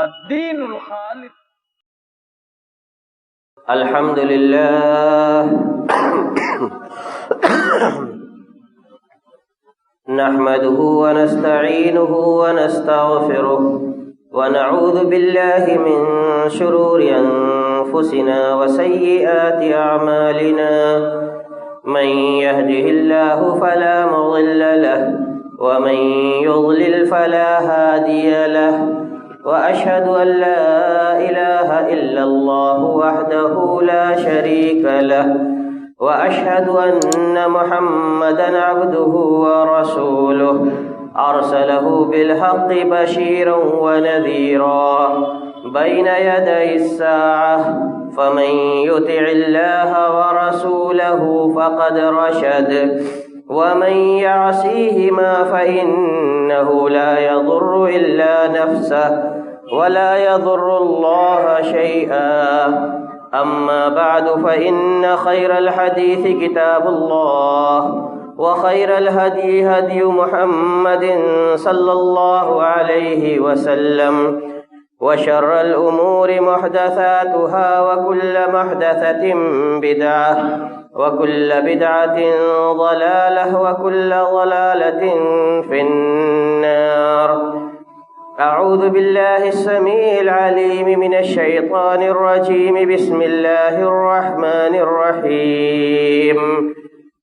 الدین الخالص. الحمد لله نحمده ونستعينه ونستغفره ونعوذ بالله من شرور أنفسنا وسيئات أعمالنا من يهده الله فلا مضل له ومن يضلل فلا هادي له وأشهد أن لا إله إلا الله وحده لا شريك له وأشهد أن محمدًا عبده ورسوله أرسله بالحق بشيرا ونذيرا بين يدي الساعة فمن يطع الله ورسوله فقد رشد ومن يعصيهما فإنه لا يضر إلا نفسه ولا يضر الله شيئا. أما بعد فإن خير الحديث كتاب الله وخير الهدي هدي محمد صلى الله عليه وسلم وشر الأمور محدثاتها وكل محدثة بدعة وكل بدعة ضلالة وكل ضلالة في النار. أعوذ بالله السميع العليم من الشيطان الرجيم. بسم الله الرحمن الرحيم.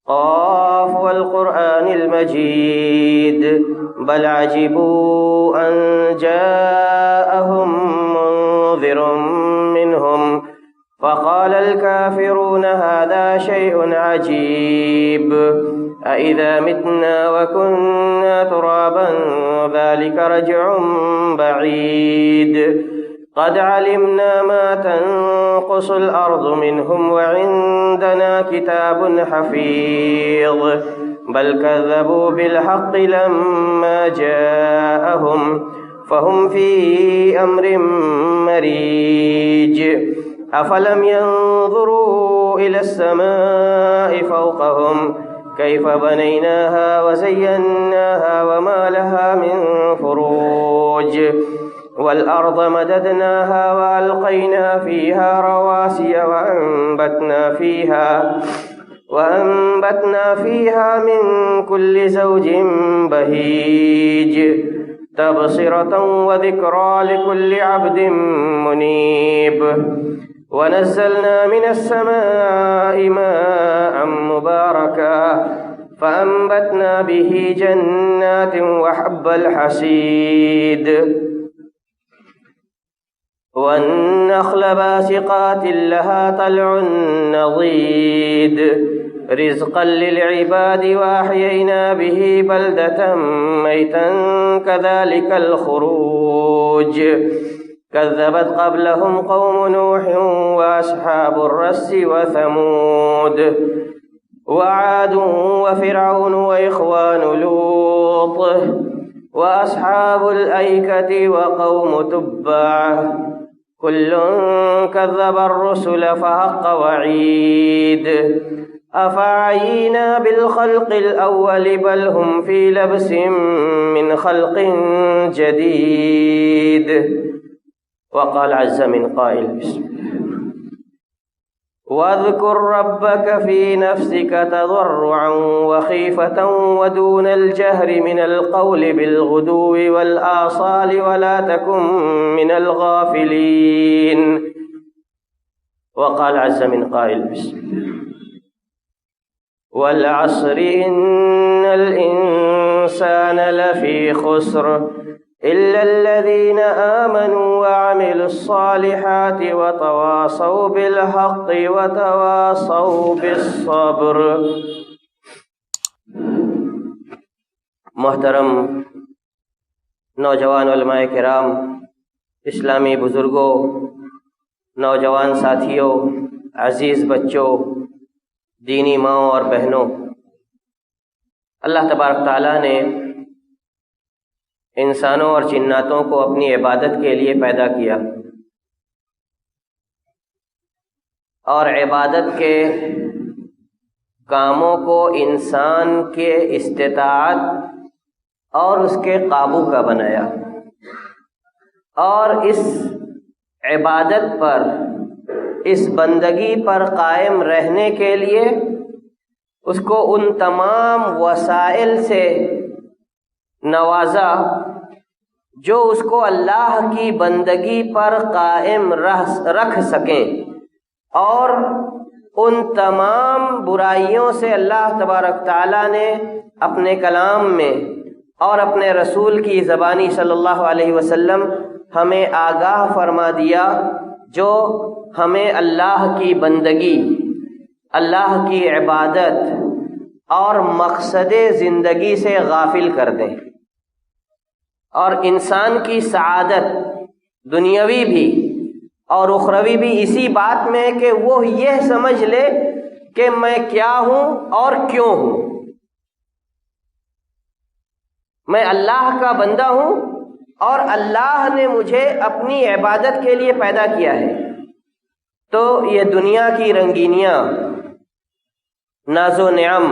قاف والقرآن المجيد بل عجبوا أن جاءهم منذر منهم فقال الكافرون هذا شيء عجيب أإذا متنا وكنا ترابا ذلك رجع بعيد قد علمنا ما تنقص الأرض منهم وعندنا كتاب حفيظ بل كذبوا بالحق لما جاءهم فهم في أمر مريج. أفلم ينظروا إلى السماء فوقهم كيف بنيناها وزيناها وما لها من فروج والأرض مددناها وألقينا فيها رواسي وأنبتنا فيها من كل زوج بهيج تبصرة وذكرى لكل عبد منيب. ونزلنا من السماء ماء مباركا فأنبتنا به جنات وحب الحصيد والنخل باسقات لها طلع نضيد رزقا للعباد وأحيينا به بلدة ميتا كذلك الخروج. كذبت قبلهم قوم نوح وأصحاب الرس وثمود وعاد وفرعون وإخوان لوط وأصحاب الأيكة وقوم تبع كل كذب الرسل فحق وعيد. أفعينا بالخلق الأول بل هم في لبس من خلق جديد. وقال عز من قائل بسم الله واذكر ربك في نفسك تضرعا وخيفة ودون الجهر من القول بالغدو والآصال ولا تكن من الغافلين. وقال عز من قائل بسم الله والعصر إن الإنسان لفي خسر إلا الذين آمنوا وعملوا الصالحات وتواصوا بالحق وتواصوا بالصبر. محترم نوجوان علماء کرام، اسلامی بزرگوں، نوجوان ساتھیوں، عزیز بچوں، دینی ماؤں اور بہنوں، اللہ تبارک تعالیٰ نے انسانوں اور جناتوں کو اپنی عبادت کے لیے پیدا کیا اور عبادت کے کاموں کو انسان کے استطاعت اور اس کے قابو کا بنایا اور اس عبادت پر، اس بندگی پر قائم رہنے کے لیے اس کو ان تمام وسائل سے نوازا جو اس کو اللہ کی بندگی پر قائم رکھ سکیں، اور ان تمام برائیوں سے اللہ تبارک تعالیٰ نے اپنے کلام میں اور اپنے رسول کی زبانی صلی اللہ علیہ وسلم ہمیں آگاہ فرما دیا، جو ہمیں اللہ کی بندگی، اللہ کی عبادت اور مقصد زندگی سے غافل کر دیں، اور انسان کی سعادت دنیاوی بھی اور اخروی بھی اسی بات میں ہے کہ وہ یہ سمجھ لے کہ میں کیا ہوں اور کیوں ہوں۔ میں اللہ کا بندہ ہوں اور اللہ نے مجھے اپنی عبادت کے لیے پیدا کیا ہے۔ تو یہ دنیا کی رنگینیاں، ناز و نعم،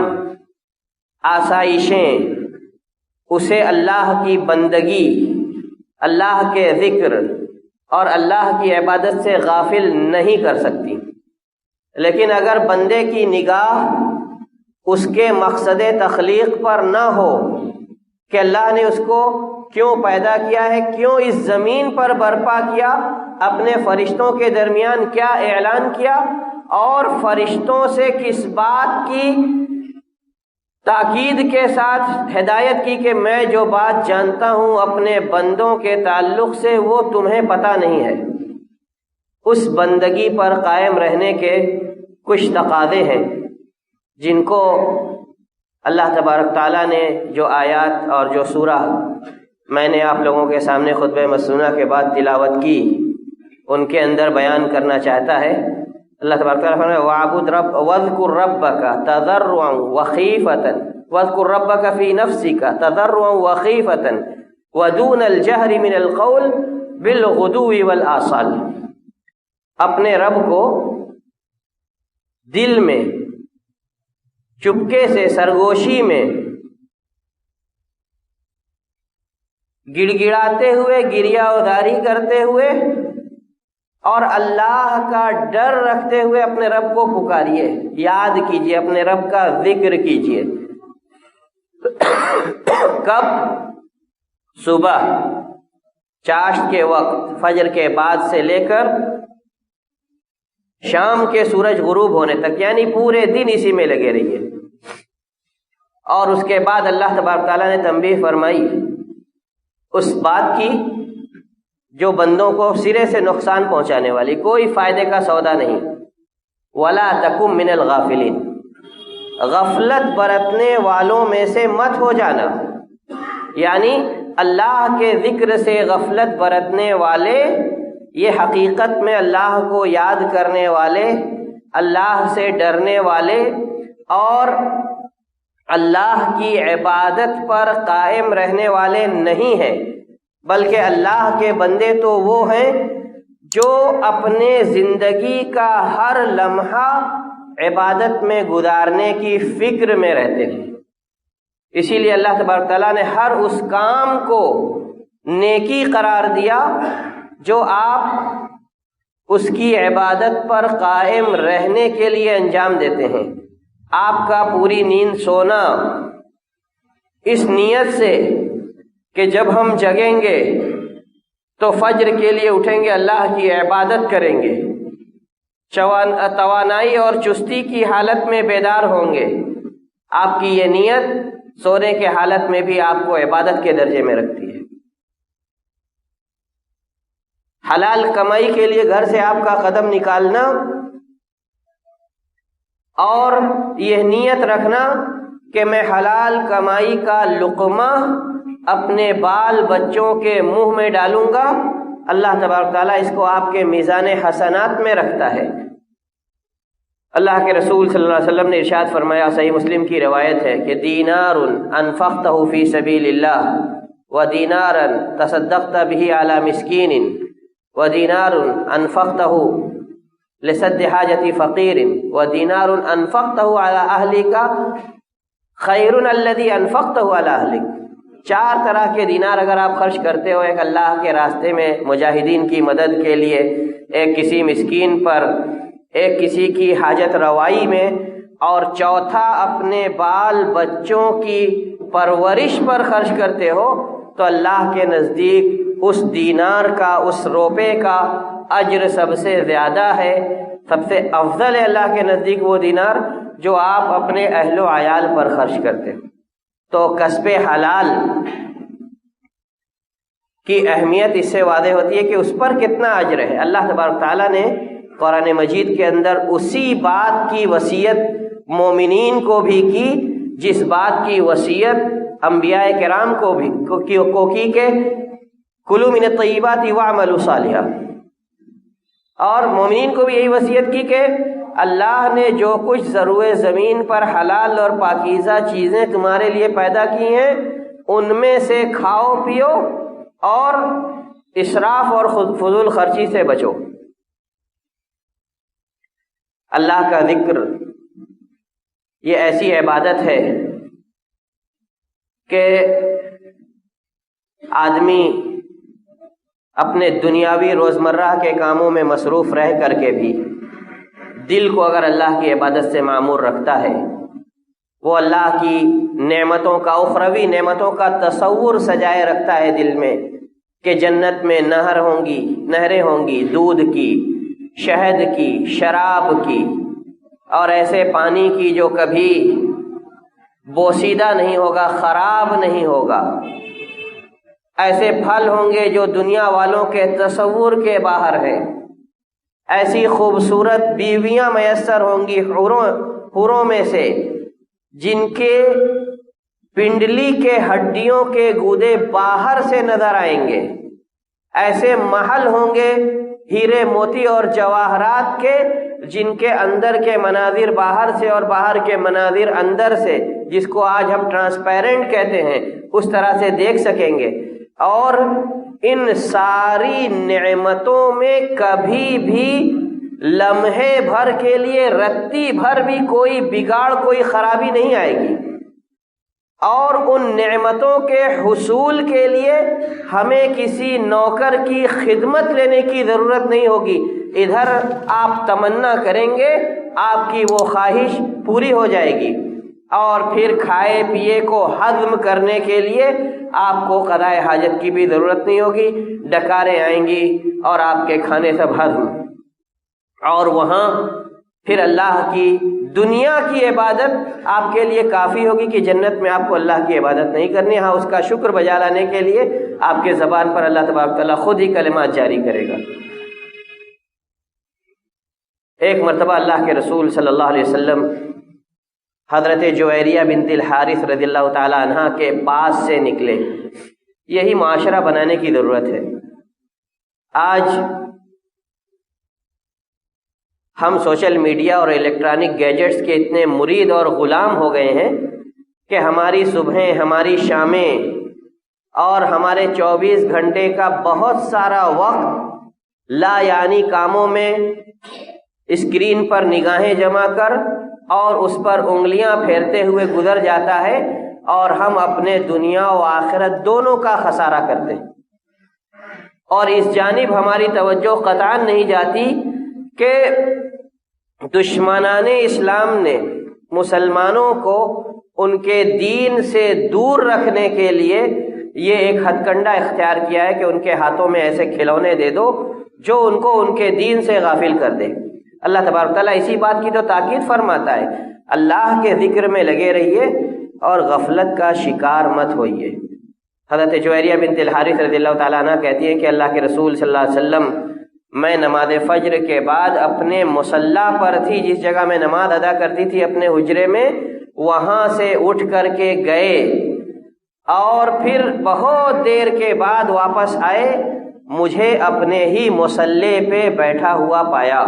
آسائشیں اسے اللہ کی بندگی، اللہ کے ذکر اور اللہ کی عبادت سے غافل نہیں کر سکتی۔ لیکن اگر بندے کی نگاہ اس کے مقصد تخلیق پر نہ ہو کہ اللہ نے اس کو کیوں پیدا کیا ہے، کیوں اس زمین پر برپا کیا، اپنے فرشتوں کے درمیان کیا اعلان کیا، اور فرشتوں سے کس بات کی تاکید کے ساتھ ہدایت کی کہ میں جو بات جانتا ہوں اپنے بندوں کے تعلق سے وہ تمہیں پتہ نہیں ہے۔ اس بندگی پر قائم رہنے کے کچھ تقاضے ہیں جن کو اللہ تبارک تعالیٰ نے جو آیات اور جو سورہ میں نے آپ لوگوں کے سامنے خطبہ مسنونہ کے بعد تلاوت کی ان کے اندر بیان کرنا چاہتا ہے۔ اللہ تبارک تعالیٰ فرمایا وَاعْبُدْ وَاذْكُرْ رَبَّكَ تَضَرُّعًا وَخِيفَةً وَاذْكُرْ رَبَّكَ فِي نَفْسِكَ تَضَرُّعًا وَخِيفَةً وَدُونَ الْجَهْرِ مِنَ الْقَوْلِ بِالْغُدُوِّ وَالْآصَالِ، اپنے رب کو دل میں، چپکے سے، سرگوشی میں، گڑ گڑاتے ہوئے، گریہ وداری کرتے ہوئے اور اللہ کا ڈر رکھتے ہوئے اپنے رب کو پکاریے، یاد کیجیے، اپنے رب کا ذکر کیجیے۔ کب؟ صبح چاشت کے وقت، فجر کے بعد سے لے کر شام کے سورج غروب ہونے تک، یعنی پورے دن اسی میں لگے رہیے۔ اور اس کے بعد اللہ تبارک تعالیٰ نے تنبیہ فرمائی اس بات کی جو بندوں کو سرے سے نقصان پہنچانے والی، کوئی فائدے کا سودا نہیں۔ وَلَا تَكُن مِّنَ الْغَافِلِينَ، غفلت برتنے والوں میں سے مت ہو جانا، یعنی اللہ کے ذکر سے غفلت برتنے والے، یہ حقیقت میں اللہ کو یاد کرنے والے، اللہ سے ڈرنے والے اور اللہ کی عبادت پر قائم رہنے والے نہیں ہیں، بلکہ اللہ کے بندے تو وہ ہیں جو اپنے زندگی کا ہر لمحہ عبادت میں گزارنے کی فکر میں رہتے ہیں۔ اسی لیے اللہ تبارک تعالیٰ نے ہر اس کام کو نیکی قرار دیا جو آپ اس کی عبادت پر قائم رہنے کے لیے انجام دیتے ہیں۔ آپ کا پوری نیند سونا اس نیت سے کہ جب ہم جگیں گے تو فجر کے لیے اٹھیں گے، اللہ کی عبادت کریں گے، توانائی اور چستی کی حالت میں بیدار ہوں گے، آپ کی یہ نیت سونے کے حالت میں بھی آپ کو عبادت کے درجے میں رکھتی ہے۔ حلال کمائی کے لیے گھر سے آپ کا قدم نکالنا اور یہ نیت رکھنا کہ میں حلال کمائی کا لقمہ اپنے بال بچوں کے منہ میں ڈالوں گا، اللہ تبارک تعالیٰ اس کو آپ کے میزان حسنات میں رکھتا ہے۔ اللہ کے رسول صلی اللہ علیہ وسلم نے ارشاد فرمایا، صحیح مسلم کی روایت ہے کہ دینار انفقتہ فی سبیل اللہ ودینارا تصدقت به علی مسکین ودینار انفقتہ لسد حاجت فقیر ودینار انفقتہ علی اہلک خیر الذی انفقتہ علی اہلک۔ 4 طرح کے دینار اگر آپ خرچ کرتے ہو، ایک اللہ کے راستے میں مجاہدین کی مدد کے لیے، ایک کسی مسکین پر، ایک کسی کی حاجت روائی میں، اور چوتھا اپنے بال بچوں کی پرورش پر خرچ کرتے ہو، تو اللہ کے نزدیک اس دینار کا، اس روپے کا اجر سب سے زیادہ ہے، سب سے افضل ہے اللہ کے نزدیک وہ دینار جو آپ اپنے اہل و عیال پر خرچ کرتے ہو۔ تو کسب حلال کی اہمیت اس سے واضح ہوتی ہے کہ اس پر کتنا اجر ہے۔ اللہ تبارک تعالیٰ نے قرآن مجید کے اندر اسی بات کی وصیت مومنین کو بھی کی جس بات کی وصیت انبیاء کرام کو بھی کی کہ کلوا من الطیبات واعملوا صالحا، اور مومنین کو بھی یہی وصیت کی کہ اللہ نے جو کچھ ضروع زمین پر حلال اور پاکیزہ چیزیں تمہارے لیے پیدا کی ہیں ان میں سے کھاؤ پیو اور اسراف اور فضول خرچی سے بچو۔ اللہ کا ذکر یہ ایسی عبادت ہے کہ آدمی اپنے دنیاوی روزمرہ کے کاموں میں مصروف رہ کر کے بھی دل کو اگر اللہ کی عبادت سے معمور رکھتا ہے، وہ اللہ کی نعمتوں کا، اخروی نعمتوں کا تصور سجائے رکھتا ہے دل میں کہ جنت میں نہریں ہوں گی دودھ کی، شہد کی، شراب کی، اور ایسے پانی کی جو کبھی بوسیدہ نہیں ہوگا، خراب نہیں ہوگا، ایسے پھل ہوں گے جو دنیا والوں کے تصور کے باہر ہیں، ایسی خوبصورت بیویاں میسر ہوں گی حوروں میں سے جن کے پنڈلی کے ہڈیوں کے گودے باہر سے نظر آئیں گے، ایسے محل ہوں گے ہیرے موتی اور جواہرات کے جن کے اندر کے مناظر باہر سے اور باہر کے مناظر اندر سے، جس کو آج ہم ٹرانسپیرنٹ کہتے ہیں، اس طرح سے دیکھ سکیں گے۔ اور ان ساری نعمتوں میں کبھی بھی لمحے بھر کے لیے رتی بھر بھی کوئی بگاڑ، کوئی خرابی نہیں آئے گی، اور ان نعمتوں کے حصول کے لیے ہمیں کسی نوکر کی خدمت لینے کی ضرورت نہیں ہوگی۔ ادھر آپ تمنا کریں گے، آپ کی وہ خواہش پوری ہو جائے گی، اور پھر کھائے پیے کو ہضم کرنے کے لیے آپ کو قضائے حاجت کی بھی ضرورت نہیں ہوگی، ڈکاریں آئیں گی اور آپ کے کھانے سب ہضم، اور وہاں پھر اللہ کی دنیا کی عبادت آپ کے لیے کافی ہوگی کہ جنت میں آپ کو اللہ کی عبادت نہیں کرنی، ہاں اس کا شکر بجا لانے کے لیے آپ کے زبان پر اللہ تبارک تعالیٰ خود ہی کلمات جاری کرے گا۔ ایک مرتبہ اللہ کے رسول صلی اللہ علیہ وسلم حضرت جویریہ بنت الحارث رضی اللہ تعالی عنہ کے پاس سے نکلے۔ یہی معاشرہ بنانے کی ضرورت ہے۔ آج ہم سوشل میڈیا اور الیکٹرانک گیجٹس کے اتنے مرید اور غلام ہو گئے ہیں کہ ہماری صبحیں، ہماری شامیں اور ہمارے 24 گھنٹے کا بہت سارا وقت لا یعنی کاموں میں اسکرین پر نگاہیں جمع کر اور اس پر انگلیاں پھیرتے ہوئے گزر جاتا ہے، اور ہم اپنے دنیا و آخرت دونوں کا خسارہ کرتے ہیں، اور اس جانب ہماری توجہ قطعاً نہیں جاتی کہ دشمنان اسلام نے مسلمانوں کو ان کے دین سے دور رکھنے کے لیے یہ ایک ہتھ کنڈا اختیار کیا ہے کہ ان کے ہاتھوں میں ایسے کھلونے دے دو جو ان کو ان کے دین سے غافل کر دے۔ اللہ تبارک تعالیٰ اسی بات کی تو تاکید فرماتا ہے، اللہ کے ذکر میں لگے رہیے اور غفلت کا شکار مت ہوئیے۔ حضرت جویریہ بنت الحارث رضی اللہ تعالیٰ عنہ کہتی ہیں کہ اللہ کے رسول صلی اللہ علیہ وسلم، میں نماز فجر کے بعد اپنے مصلی پر تھی، جس جگہ میں نماز ادا کرتی تھی اپنے حجرے میں، وہاں سے اٹھ کر کے گئے اور پھر بہت دیر کے بعد واپس آئے، مجھے اپنے ہی مصلی پہ بیٹھا ہوا پایا،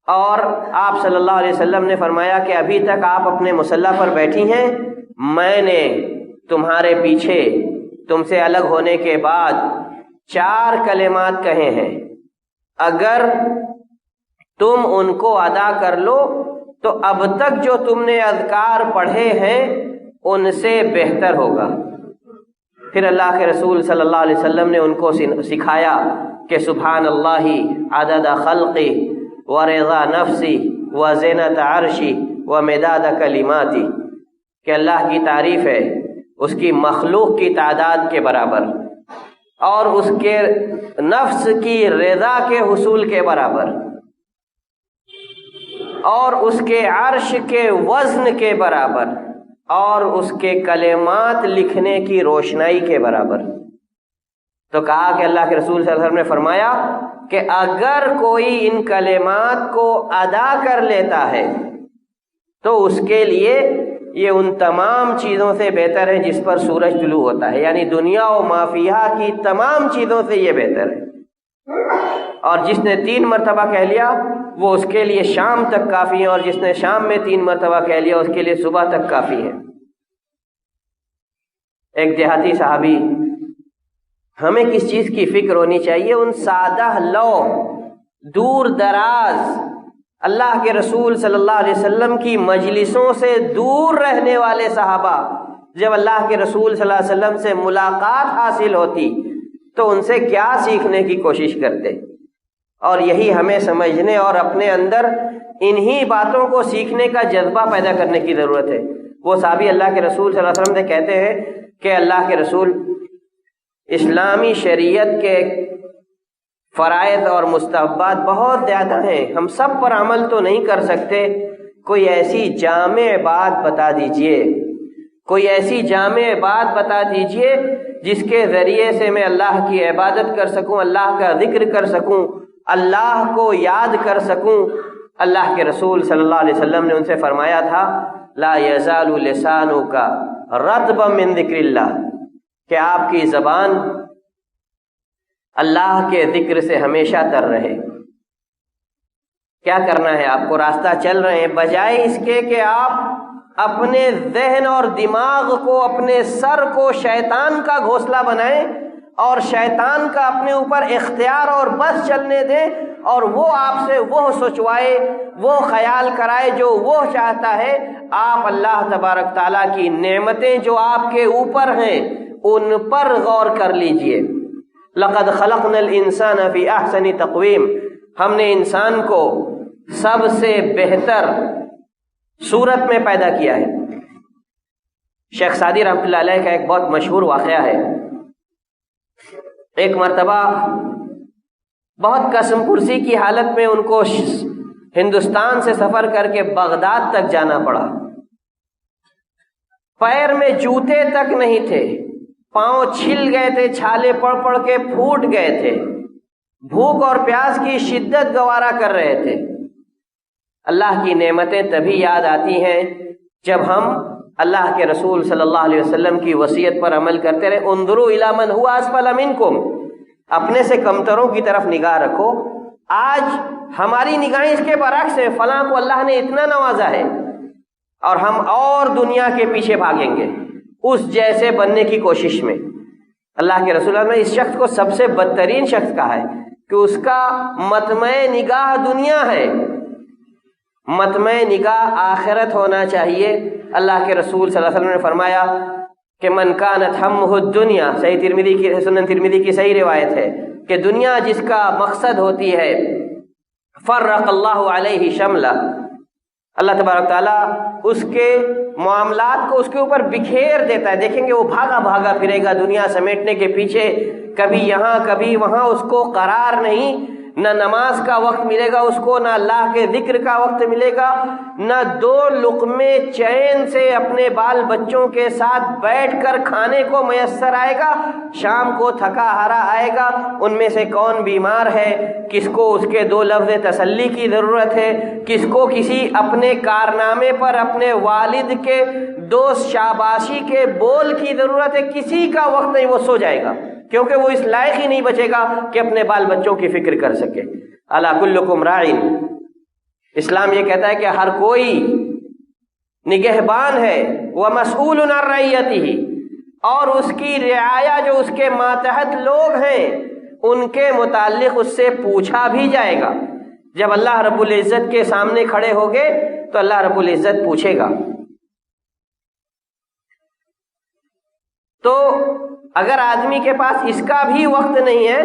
اور آپ صلی اللہ علیہ وسلم نے فرمایا کہ ابھی تک آپ اپنے مصلی پر بیٹھی ہیں، میں نے تمہارے پیچھے تم سے الگ ہونے کے بعد 4 کلمات کہے ہیں، اگر تم ان کو ادا کر لو تو اب تک جو تم نے اذکار پڑھے ہیں ان سے بہتر ہوگا۔ پھر اللہ کے رسول صلی اللہ علیہ وسلم نے ان کو سکھایا کہ سبحان اللہ عدد خلقی ورضا نفسی وزینت عرشی ومداد کلماتی، کہ اللہ کی تعریف ہے اس کی مخلوق کی تعداد کے برابر اور اس کے نفس کی رضا کے حصول کے برابر اور اس کے عرش کے وزن کے برابر اور اس کے کلمات لکھنے کی روشنائی کے برابر۔ تو کہا کہ اللہ کے رسول صلی اللہ علیہ وسلم نے فرمایا کہ اگر کوئی ان کلمات کو ادا کر لیتا ہے تو اس کے لیے یہ ان تمام چیزوں سے بہتر ہے جس پر سورج طلوع ہوتا ہے، یعنی دنیا و ما فیہا کی تمام چیزوں سے یہ بہتر ہے۔ اور جس نے 3 مرتبہ کہہ لیا وہ اس کے لیے شام تک کافی ہے، اور جس نے شام میں 3 مرتبہ کہہ لیا اس کے لیے صبح تک کافی ہے۔ ایک دیہاتی صحابی، ہمیں کس چیز کی فکر ہونی چاہیے؟ ان سادہ لو دور دراز اللہ کے رسول صلی اللہ علیہ وسلم کی مجلسوں سے دور رہنے والے صحابہ جب اللہ کے رسول صلی اللہ علیہ وسلم سے ملاقات حاصل ہوتی تو ان سے کیا سیکھنے کی کوشش کرتے، اور یہی ہمیں سمجھنے اور اپنے اندر انہی باتوں کو سیکھنے کا جذبہ پیدا کرنے کی ضرورت ہے۔ وہ صحابی اللہ کے رسول صلی اللہ علیہ وسلم سے کہتے ہیں کہ اللہ کے رسول، اسلامی شریعت کے فرائض اور مستحبات بہت زیادہ ہیں، ہم سب پر عمل تو نہیں کر سکتے، کوئی ایسی جامع بات بتا دیجئے، کوئی ایسی جامع بات بتا دیجئے جس کے ذریعے سے میں اللہ کی عبادت کر سکوں، اللہ کا ذکر کر سکوں، اللہ کو یاد کر سکوں۔ اللہ کے رسول صلی اللہ علیہ وسلم نے ان سے فرمایا تھا لا یزال لسانک رطبا من ذکر اللہ، کہ آپ کی زبان اللہ کے ذکر سے ہمیشہ تر رہے۔ کیا کرنا ہے آپ کو؟ راستہ چل رہے ہیں، بجائے اس کے کہ آپ اپنے ذہن اور دماغ کو، اپنے سر کو شیطان کا گھونسلہ بنائیں اور شیطان کا اپنے اوپر اختیار اور بس چلنے دیں، اور وہ آپ سے وہ سوچوائے، وہ خیال کرائے جو وہ چاہتا ہے، آپ اللہ تبارک تعالیٰ کی نعمتیں جو آپ کے اوپر ہیں ان پر غور کر لیجئے۔ لقد خلقنا الانسان فی احسن تقویم، ہم نے انسان کو سب سے بہتر صورت میں پیدا کیا ہے۔ شیخ سعدی رحمۃ اللہ علیہ کا ایک بہت مشہور واقعہ ہے۔ ایک مرتبہ بہت قسم پرسی کی حالت میں ان کو ہندوستان سے سفر کر کے بغداد تک جانا پڑا۔ پیر میں جوتے تک نہیں تھے، پاؤں چھل گئے تھے، چھالے پڑ پڑ کے پھوٹ گئے تھے، بھوک اور پیاس کی شدت گوارا کر رہے تھے۔ اللہ کی نعمتیں تبھی یاد آتی ہیں جب ہم اللہ کے رسول صلی اللہ علیہ وسلم کی وصیت پر عمل کرتے رہے۔ انظروا الی من هو اسفل منکم، اپنے سے کمتروں کی طرف نگاہ رکھو۔ آج ہماری نگاہیں اس کے برعکس ہیں، فلاں کو اللہ نے اتنا نوازا ہے، اور ہم اور دنیا کے پیچھے بھاگیں گے اس جیسے بننے کی کوشش میں۔ اللہ کے رسول نے اس شخص کو سب سے بدترین شخص کہا ہے کہ اس کا مطمع نگاہ دنیا ہے، مطمع نگاہ آخرت ہونا چاہیے۔ اللہ کے رسول صلی اللہ علیہ وسلم نے فرمایا کہ من کانت ہمہ الدنیا، صحیح ترمذی کی، سنن ترمذی کی صحیح روایت ہے کہ دنیا جس کا مقصد ہوتی ہے، فرق اللہ علیہ شملہ، اللہ تبارک تعالیٰ اس کے معاملات کو اس کے اوپر بکھیر دیتا ہے۔ دیکھیں گے وہ بھاگا بھاگا پھرے گا دنیا سمیٹنے کے پیچھے، کبھی یہاں کبھی وہاں، اس کو قرار نہیں، نہ نماز کا وقت ملے گا اس کو، نہ اللہ کے ذکر کا وقت ملے گا، نہ 2 لقمے چین سے اپنے بال بچوں کے ساتھ بیٹھ کر کھانے کو میسر آئے گا۔ شام کو تھکا ہارا آئے گا، ان میں سے کون بیمار ہے، کس کو اس کے 2 لفظ تسلی کی ضرورت ہے، کس کو کسی اپنے کارنامے پر اپنے والد کے دوست شاباشی کے بول کی ضرورت ہے، کسی کا وقت نہیں، وہ سو جائے گا، کیونکہ وہ اس لائق ہی نہیں بچے گا کہ اپنے بال بچوں کی فکر کر سکے۔ الا کلکم راعٍ، اسلام یہ کہتا ہے کہ ہر کوئی نگہبان ہے، ومسئول عن رعیتہ، اور اس کی رعایا جو اس کے ماتحت لوگ ہیں ان کے متعلق اس سے پوچھا بھی جائے گا۔ جب اللہ رب العزت کے سامنے کھڑے ہوگے تو اللہ رب العزت پوچھے گا۔ تو اگر آدمی کے پاس اس کا بھی وقت نہیں ہے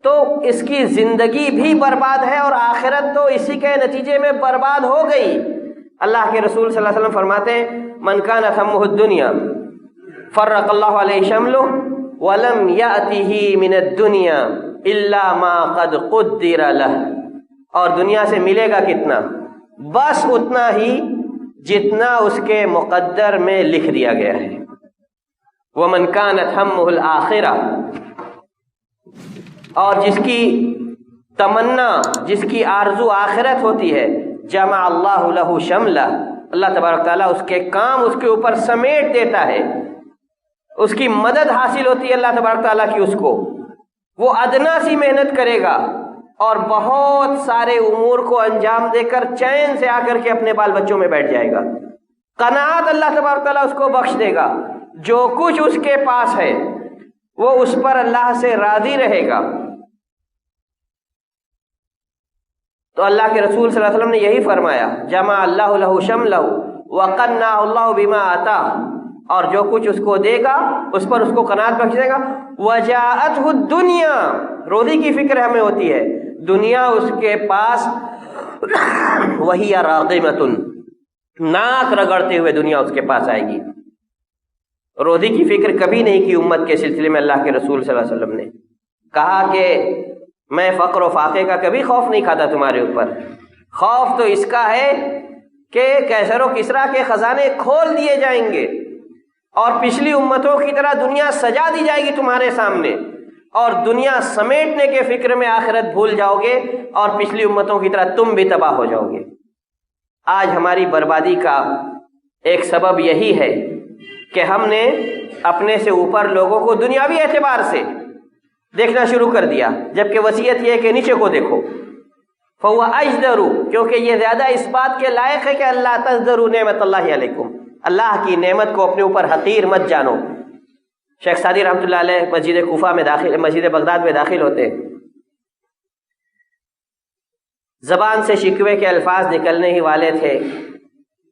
تو اس کی زندگی بھی برباد ہے اور آخرت تو اسی کے نتیجے میں برباد ہو گئی۔ اللہ کے رسول صلی اللہ علیہ وسلم فرماتے ہیں من کانت ہمہ الدنیا فرق اللہ علیہ شملہ ولم یأتہ من الدنیا الا ما قد قدر لہ، اور دنیا سے ملے گا کتنا؟ بس اتنا ہی جتنا اس کے مقدر میں لکھ دیا گیا ہے۔ ومن کانت ہمہ الآخرہ، اور جس کی تمنا، جس کی آرزو آخرت ہوتی ہے، جمع اللہ لہ شملہ، اللہ تبارک تعالیٰ اس کے کام اس کے اوپر سمیٹ دیتا ہے، اس کی مدد حاصل ہوتی ہے اللہ تبارک تعالیٰ کی اس کو، وہ ادنا سی محنت کرے گا اور بہت سارے امور کو انجام دے کر چین سے آ کر کے اپنے بال بچوں میں بیٹھ جائے گا۔ قناعت اللہ تبارک تعالیٰ اس کو بخش دے گا، جو کچھ اس کے پاس ہے وہ اس پر اللہ سے راضی رہے گا۔ تو اللہ کے رسول صلی اللہ علیہ وسلم نے یہی فرمایا، جمع اللہ لہ شملہ وقنعہ اللہ بما آتاہ، اور جو کچھ اس کو دے گا اس پر اس کو قناعت بخش دے گا۔ وجاءتہ الدنیا، روزی کی فکر ہمیں ہوتی ہے، دنیا اس کے پاس وہی راغمۃ، ناک رگڑتے ہوئے دنیا اس کے پاس آئے گی۔ روزی کی فکر کبھی نہیں کی امت کے سلسلے میں اللہ کے رسول صلی اللہ علیہ وسلم نے کہا کہ میں فقر و فاقے کا کبھی خوف نہیں کھاتا تمہارے اوپر، خوف تو اس کا ہے کہ کیسر و کسریٰ کے خزانے کھول دیے جائیں گے اور پچھلی امتوں کی طرح دنیا سجا دی جائے گی تمہارے سامنے، اور دنیا سمیٹنے کے فکر میں آخرت بھول جاؤ گے اور پچھلی امتوں کی طرح تم بھی تباہ ہو جاؤ گے۔ آج ہماری بربادی کا ایک سبب یہی ہے کہ ہم نے اپنے سے اوپر لوگوں کو دنیاوی اعتبار سے دیکھنا شروع کر دیا، جبکہ وصیت یہ ہے کہ نیچے کو دیکھو۔ فَهُوَ أَجْدَرُ، کیونکہ یہ زیادہ اس بات کے لائق ہے کہ اللہ تَزْدَرُوا نعمت اللہ علیکم، اللہ کی نعمت کو اپنے اوپر حقیر مت جانو۔ شیخ سعدی رحمۃ اللہ علیہ مسجد کوفہ میں داخل، مسجد بغداد میں داخل ہوتے، زبان سے شکوے کے الفاظ نکلنے ہی والے تھے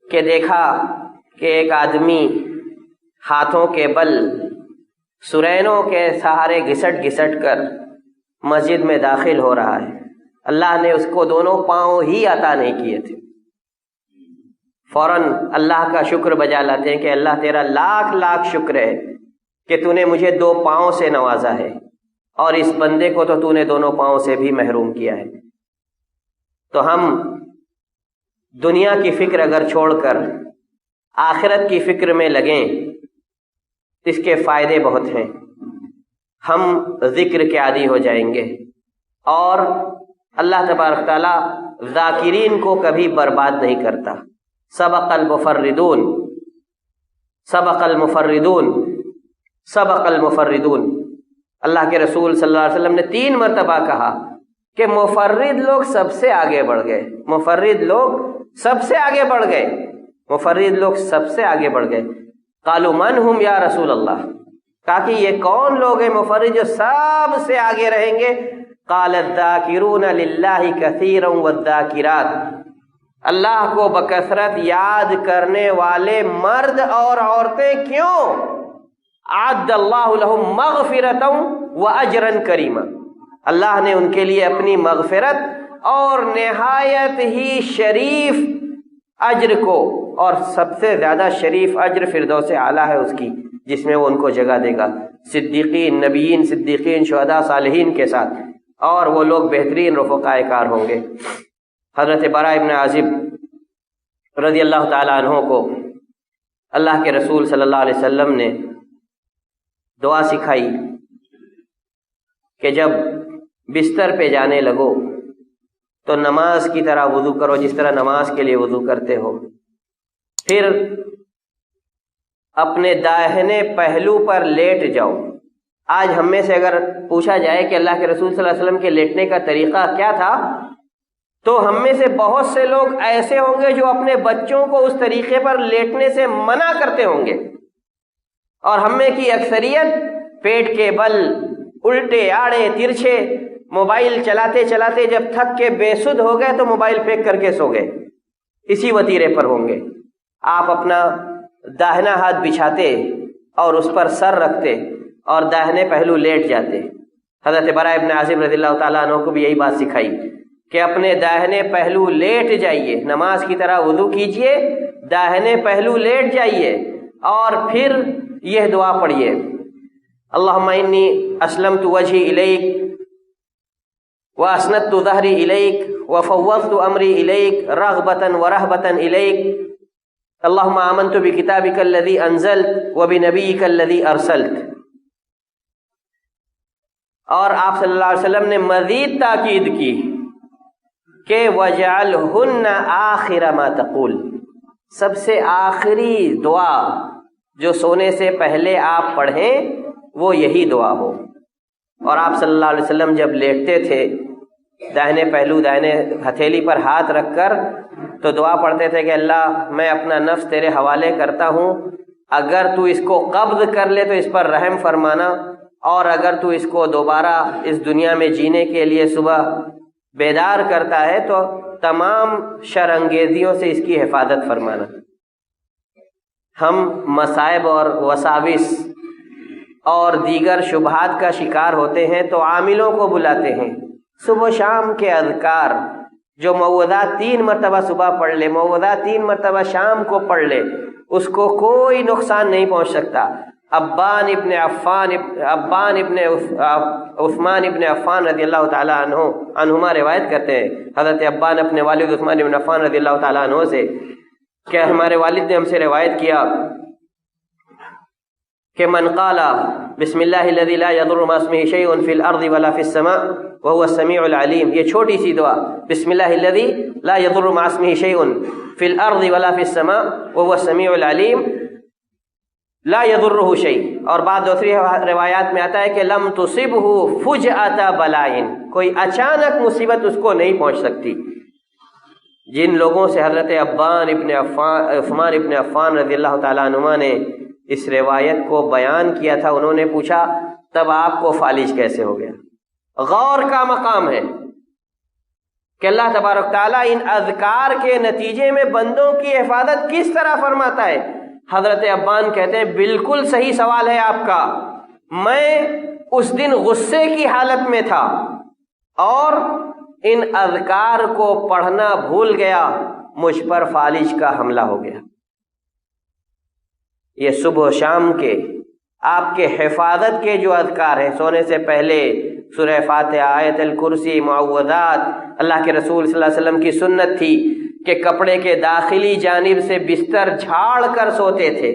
کہ دیکھا کہ ایک آدمی ہاتھوں کے بل سرینوں کے سہارے گھسٹ گھسٹ کر مسجد میں داخل ہو رہا ہے، اللہ نے اس کو دونوں پاؤں ہی عطا نہیں کیے تھے۔ فوراً اللہ کا شکر بجا لاتے ہیں کہ اللہ تیرا لاکھ لاکھ شکر ہے کہ تو نے مجھے دو پاؤں سے نوازا ہے، اور اس بندے کو تو نے دونوں پاؤں سے بھی محروم کیا ہے۔ تو ہم دنیا کی فکر اگر چھوڑ کر آخرت کی فکر میں لگیں، اس کے فائدے بہت ہیں۔ ہم ذکر کے عادی ہو جائیں گے، اور اللہ تبارک تعالیٰ ذاکرین کو کبھی برباد نہیں کرتا۔ سبق المفردون، سبق المفردون، سبق المفردون، اللہ کے رسول صلی اللہ علیہ وسلم نے 3 مرتبہ کہا کہ مفرد لوگ سب سے آگے بڑھ گئے، مفرد لوگ سب سے آگے بڑھ گئے، مفرد لوگ سب سے آگے بڑھ گئے۔ قالوا من ہم یا رسول اللہ، کہا کہ یہ کون لوگ ہیں مفرد جو سب سے آگے رہیں گے؟ قال الذاکرون للہ کثیرا والذاکرات، اللہ کو بکثرت یاد کرنے والے مرد اور عورتیں۔ کیوں؟ اعد اللہ لہم مغفرۃ واجرا کریما، اللہ نے ان کے لیے اپنی مغفرت اور نہایت ہی شریف اجر کو، اور سب سے زیادہ شریف اجر فردوس اعلیٰ ہے اس کی، جس میں وہ ان کو جگہ دے گا صدیقین، نبیین، صدیقین، شہداء، صالحین کے ساتھ، اور وہ لوگ بہترین رفقائے کار ہوں گے۔ حضرت براء ابن عازب رضی اللہ تعالیٰ عنہ کو اللہ کے رسول صلی اللہ علیہ وسلم نے دعا سکھائی کہ جب بستر پہ جانے لگو تو نماز کی طرح وضو کرو، جس طرح نماز کے لیے وضو کرتے ہو، پھر اپنے داہنے پہلو پر لیٹ جاؤ۔ آج ہم میں سے اگر پوچھا جائے کہ اللہ کے رسول صلی اللہ علیہ وسلم کے لیٹنے کا طریقہ کیا تھا، تو ہم میں سے بہت سے لوگ ایسے ہوں گے جو اپنے بچوں کو اس طریقے پر لیٹنے سے منع کرتے ہوں گے، اور ہم میں کی اکثریت پیٹ کے بل الٹے آڑے ترچھے موبائل چلاتے چلاتے جب تھک کے بے سدھ ہو گئے تو موبائل پھینک کر کے سو گئے، اسی وتیرے پر ہوں گے۔ آپ اپنا داہنا ہاتھ بچھاتے اور اس پر سر رکھتے اور داہنے پہلو لیٹ جاتے۔ حضرت براء ابن عازب رضی اللہ تعالیٰ عنہ کو بھی یہی بات سکھائی کہ اپنے داہنے پہلو لیٹ جائیے، نماز کی طرح وضو کیجئے، داہنے پہلو لیٹ جائیے اور پھر یہ دعا پڑھیے، اللہم انی اسلمت وجہی الیک واسندت ظہری الیک وفوضت امری الیک رغبتا ورہبتا الیک، اللہم آمنت بکتابک الذی انزلت وبنبیک الذی ارسلت۔ اور آپ صلی اللہ علیہ وسلم نے مزید تاکید کی کہ وَجَعَلْهُنَّ آخِرَ مَا تَقُولُ، سب سے آخری دعا جو سونے سے پہلے آپ پڑھیں وہ یہی دعا ہو۔ اور آپ صلی اللہ علیہ وسلم جب لیٹتے تھے داہنے پہلو داہنے ہتھیلی پر ہاتھ رکھ کر تو دعا پڑھتے تھے کہ اللہ میں اپنا نفس تیرے حوالے کرتا ہوں، اگر تو اس کو قبض کر لے تو اس پر رحم فرمانا، اور اگر تو اس کو دوبارہ اس دنیا میں جینے کے لیے صبح بیدار کرتا ہے تو تمام شر انگیزیوں سے اس کی حفاظت فرمانا۔ ہم مصائب اور وساوس اور دیگر شبہات کا شکار ہوتے ہیں تو عاملوں کو بلاتے ہیں، صبح و شام کے اذکار جو معوذات 3 مرتبہ صبح پڑھ لے، معوذات 3 مرتبہ شام کو پڑھ لے، اس کو کوئی نقصان نہیں پہنچ سکتا۔ عثمان ابن عفان رضی اللہ تعالیٰ عنہما روایت کرتے ہیں، حضرت عبان اپنے والد عثمان ابن عفان رضی اللہ تعالیٰ عنہ سے کہ ہمارے والد نے ہم سے روایت کیا کہ من قال بسم اللہ الذی لا یضر مع اسمہ شیء فی الارض ولا فی السماء وهو السمیع العلیم، یہ چھوٹی سی دعا، بسم اللہ الذی لا یضر مع اسمہ شیء فی الارض ولا فی السماء وهو السمیع العلیم لا یضرہ شیء، اور بعد دوسری روایات میں آتا ہے کہ لم تصبہ فجأۃ بلائن، کوئی اچانک مصیبت اس کو نہیں پہنچ سکتی۔ جن لوگوں سے حضرت عثمان ابن عفان رضی اللہ تعالیٰ عنہما نے اس روایت کو بیان کیا تھا، انہوں نے پوچھا تب آپ کو فالج کیسے ہو گیا؟ غور کا مقام ہے کہ اللہ تبارک تعالیٰ ان اذکار کے نتیجے میں بندوں کی حفاظت کس طرح فرماتا ہے۔ حضرت عبان کہتے ہیں بالکل صحیح سوال ہے آپ کا، میں اس دن غصے کی حالت میں تھا اور ان اذکار کو پڑھنا بھول گیا، مجھ پر فالج کا حملہ ہو گیا۔ یہ صبح و شام کے آپ کے حفاظت کے جو اذکار ہیں، سونے سے پہلے سورہ فاتحہ، آیت الکرسی، معوذات، اللہ کے رسول صلی اللہ علیہ وسلم کی سنت تھی کہ کپڑے کے داخلی جانب سے بستر جھاڑ کر سوتے تھے۔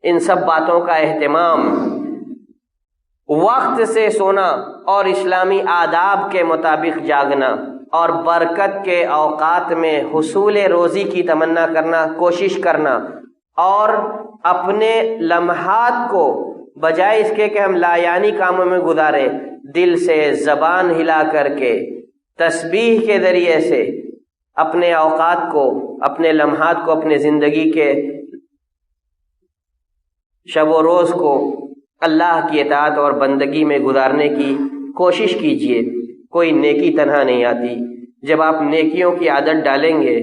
ان سب باتوں کا اہتمام، وقت سے سونا اور اسلامی آداب کے مطابق جاگنا اور برکت کے اوقات میں حصول روزی کی تمنا کرنا، کوشش کرنا، اور اپنے لمحات کو بجائے اس کے کہ ہم لایانی کاموں میں گزاریں، دل سے زبان ہلا کر کے تسبیح کے ذریعے سے اپنے اوقات کو، اپنے لمحات کو، اپنے زندگی کے شب و روز کو اللہ کی اطاعت اور بندگی میں گزارنے کی کوشش کیجیے۔ کوئی نیکی تنہا نہیں آتی، جب آپ نیکیوں کی عادت ڈالیں گے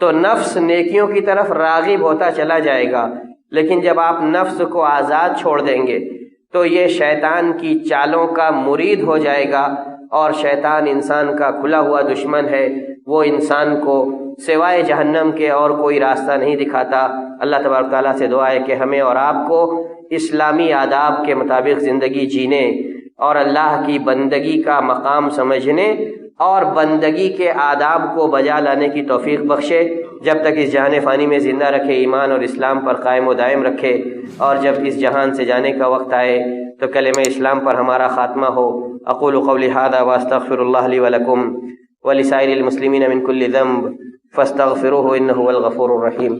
تو نفس نیکیوں کی طرف راغب ہوتا چلا جائے گا، لیکن جب آپ نفس کو آزاد چھوڑ دیں گے تو یہ شیطان کی چالوں کا مرید ہو جائے گا، اور شیطان انسان کا کھلا ہوا دشمن ہے، وہ انسان کو سوائے جہنم کے اور کوئی راستہ نہیں دکھاتا۔ اللہ تبارک تعالیٰ سے دعا ہے کہ ہمیں اور آپ کو اسلامی آداب کے مطابق زندگی جینے اور اللہ کی بندگی کا مقام سمجھنے اور بندگی کے آداب کو بجا لانے کی توفیق بخشے، جب تک اس جہان فانی میں زندہ رکھے، ایمان اور اسلام پر قائم و دائم رکھے، اور جب اس جہان سے جانے کا وقت آئے تو کلمہ اسلام پر ہمارا خاتمہ ہو۔ اقول قولی ھذا واستغفر اللہ لی ولکم ولسائر المسلمین من کل ذنب فاستغفروہ انہ هو الغفور الرحیم۔